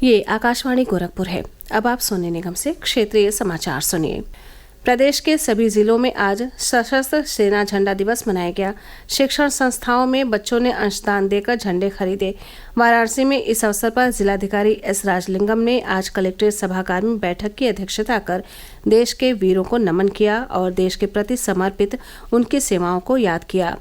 ये आकाशवाणी गोरखपुर है। अब आप सोने निगम से क्षेत्रीय समाचार सुनिए। प्रदेश के सभी जिलों में आज सशस्त्र सेना झंडा दिवस मनाया गया। शिक्षण संस्थाओं में बच्चों ने अंशदान देकर झंडे खरीदे। वाराणसी में इस अवसर पर जिलाधिकारी एस राजलिंगम ने आज कलेक्ट्रेट सभागार में बैठक की अध्यक्षता कर देश के वीरों को नमन किया और देश के प्रति समर्पित उनकी सेवाओं को याद किया।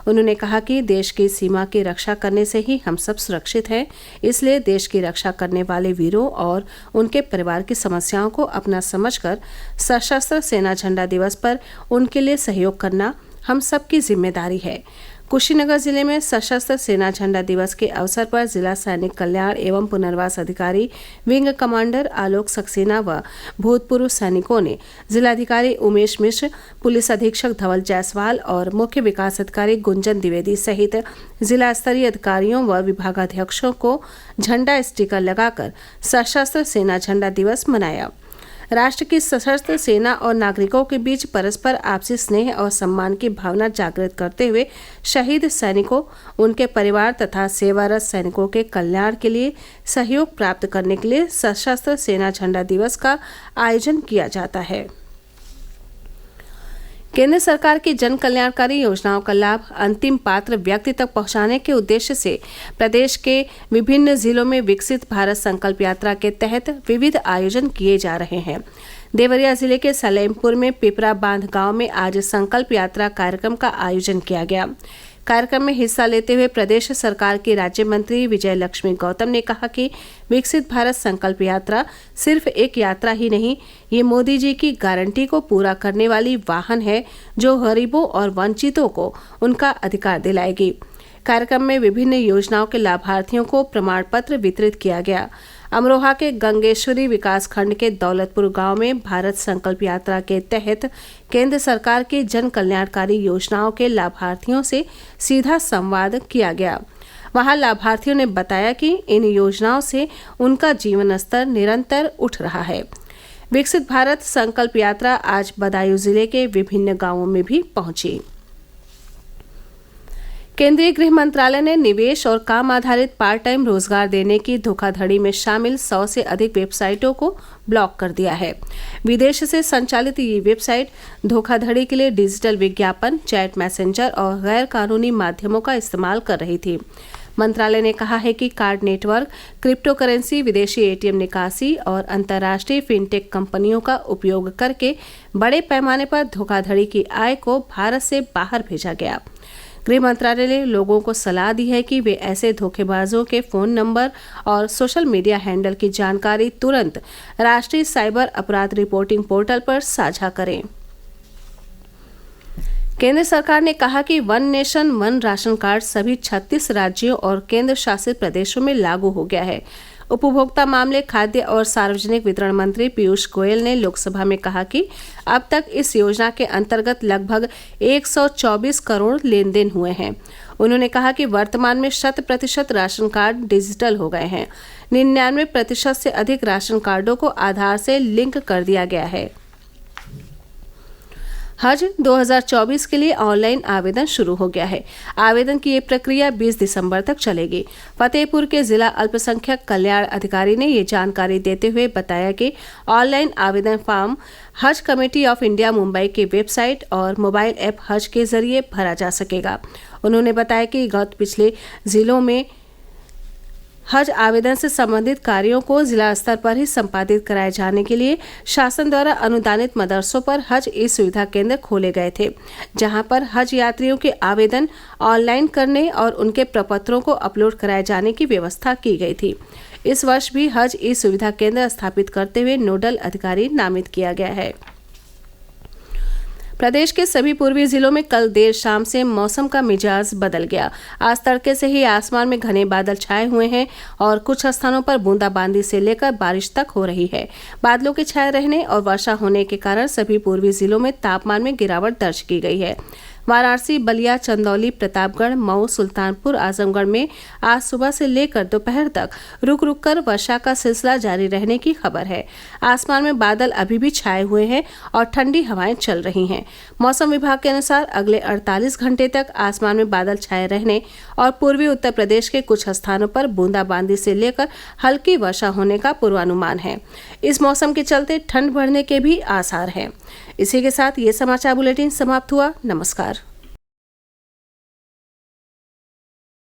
उन्होंने कहा कि देश की सीमा की रक्षा करने से ही हम सब सुरक्षित हैं, इसलिए देश की रक्षा करने वाले वीरों और उनके परिवार की समस्याओं को अपना समझकर सशस्त्र सेना झंडा दिवस पर उनके लिए सहयोग करना हम सबकी जिम्मेदारी है। कुशीनगर जिले में सशस्त्र सेना झंडा दिवस के अवसर पर जिला सैनिक कल्याण एवं पुनर्वास अधिकारी विंग कमांडर आलोक सक्सेना व भूतपूर्व सैनिकों ने जिलाधिकारी उमेश मिश्र, पुलिस अधीक्षक धवल जायसवाल और मुख्य विकास अधिकारी गुंजन द्विवेदी सहित जिला स्तरीय अधिकारियों व विभागाध्यक्षों को झंडा स्टिकर लगाकर सशस्त्र सेना झंडा दिवस मनाया। राष्ट्र की सशस्त्र सेना और नागरिकों के बीच परस्पर आपसी स्नेह और सम्मान की भावना जागृत करते हुए शहीद सैनिकों, उनके परिवार तथा सेवारत सैनिकों के कल्याण के लिए सहयोग प्राप्त करने के लिए सशस्त्र सेना झंडा दिवस का आयोजन किया जाता है। केंद्र सरकार की जन कल्याणकारी योजनाओं का लाभ अंतिम पात्र व्यक्ति तक पहुंचाने के उद्देश्य से प्रदेश के विभिन्न जिलों में विकसित भारत संकल्प यात्रा के तहत विविध आयोजन किए जा रहे हैं। देवरिया जिले के सलेमपुर में पिपरा बांध गांव में आज संकल्प यात्रा कार्यक्रम का आयोजन किया गया। कार्यक्रम में हिस्सा लेते हुए प्रदेश सरकार के राज्य मंत्री विजय लक्ष्मी गौतम ने कहा कि विकसित भारत संकल्प यात्रा सिर्फ एक यात्रा ही नहीं, ये मोदी जी की गारंटी को पूरा करने वाली वाहन है जो गरीबों और वंचितों को उनका अधिकार दिलाएगी। कार्यक्रम में विभिन्न योजनाओं के लाभार्थियों को प्रमाण पत्र वितरित किया गया। अमरोहा के गंगेश्वरी विकासखंड के दौलतपुर गांव में भारत संकल्प यात्रा के तहत केंद्र सरकार की जन कल्याणकारी योजनाओं के लाभार्थियों से सीधा संवाद किया गया। वहां लाभार्थियों ने बताया कि इन योजनाओं से उनका जीवन स्तर निरंतर उठ रहा है। विकसित भारत संकल्प यात्रा आज बदायूं जिले के विभिन्न गांवों में भी पहुंची। केंद्रीय गृह मंत्रालय ने निवेश और काम आधारित पार्ट टाइम रोजगार देने की धोखाधड़ी में शामिल 100 से अधिक वेबसाइटों को ब्लॉक कर दिया है। विदेश से संचालित ये वेबसाइट धोखाधड़ी के लिए डिजिटल विज्ञापन, चैट मैसेंजर और गैर कानूनी माध्यमों का इस्तेमाल कर रही थी। मंत्रालय ने कहा है कि कार्ड नेटवर्क, क्रिप्टो करेंसी, विदेशी एटीएम निकासी और अंतर्राष्ट्रीय फिनटेक कंपनियों का उपयोग करके बड़े पैमाने पर धोखाधड़ी की आय को भारत से बाहर भेजा गया। गृह मंत्रालय ने लोगों को सलाह दी है कि वे ऐसे धोखेबाजों के फोन नंबर और सोशल मीडिया हैंडल की जानकारी तुरंत राष्ट्रीय साइबर अपराध रिपोर्टिंग पोर्टल पर साझा करें। केंद्र सरकार ने कहा कि one nation one ration card सभी 36 राज्यों और केंद्र शासित प्रदेशों में लागू हो गया है। उपभोक्ता मामले, खाद्य और सार्वजनिक वितरण मंत्री पीयूष गोयल ने लोकसभा में कहा कि अब तक इस योजना के अंतर्गत लगभग 124 करोड़ लेन देन हुए हैं। उन्होंने कहा कि वर्तमान में 100% राशन कार्ड डिजिटल हो गए हैं। 99% से अधिक राशन कार्डों को आधार से लिंक कर दिया गया है। हज 2024 के लिए ऑनलाइन आवेदन शुरू हो गया है। आवेदन की ये प्रक्रिया 20 दिसंबर तक चलेगी। फतेहपुर के जिला अल्पसंख्यक कल्याण अधिकारी ने ये जानकारी देते हुए बताया कि ऑनलाइन आवेदन फॉर्म हज कमेटी ऑफ इंडिया मुंबई की वेबसाइट और मोबाइल ऐप हज के जरिए भरा जा सकेगा। उन्होंने बताया कि गत पिछले जिलों में हज आवेदन से संबंधित कार्यों को जिला स्तर पर ही संपादित कराए जाने के लिए शासन द्वारा अनुदानित मदरसों पर हज ई सुविधा केंद्र खोले गए थे, जहां पर हज यात्रियों के आवेदन ऑनलाइन करने और उनके प्रपत्रों को अपलोड कराए जाने की व्यवस्था की गई थी। इस वर्ष भी हज ई सुविधा केंद्र स्थापित करते हुए नोडल अधिकारी नामित किया गया है। प्रदेश के सभी पूर्वी जिलों में कल देर शाम से मौसम का मिजाज बदल गया। आज तड़के से ही आसमान में घने बादल छाए हुए हैं और कुछ स्थानों पर बूंदाबांदी से लेकर बारिश तक हो रही है। बादलों के छाए रहने और वर्षा होने के कारण सभी पूर्वी जिलों में तापमान में गिरावट दर्ज की गई है। वाराणसी, बलिया, चंदौली, प्रतापगढ़, मऊ, सुल्तानपुर, आजमगढ़ में आज सुबह से लेकर दोपहर तक रुक रुक कर वर्षा का सिलसिला जारी रहने की खबर है। आसमान में बादल अभी भी छाए हुए हैं और ठंडी हवाएं चल रही हैं। मौसम विभाग के अनुसार अगले 48 घंटे तक आसमान में बादल छाए रहने और पूर्वी उत्तर प्रदेश के कुछ स्थानों पर बूंदाबांदी से लेकर हल्की वर्षा होने का पूर्वानुमान है। इस मौसम के चलते ठंड बढ़ने के भी आसार हैं। इसी के साथ ये समाचार बुलेटिन समाप्त हुआ। नमस्कार।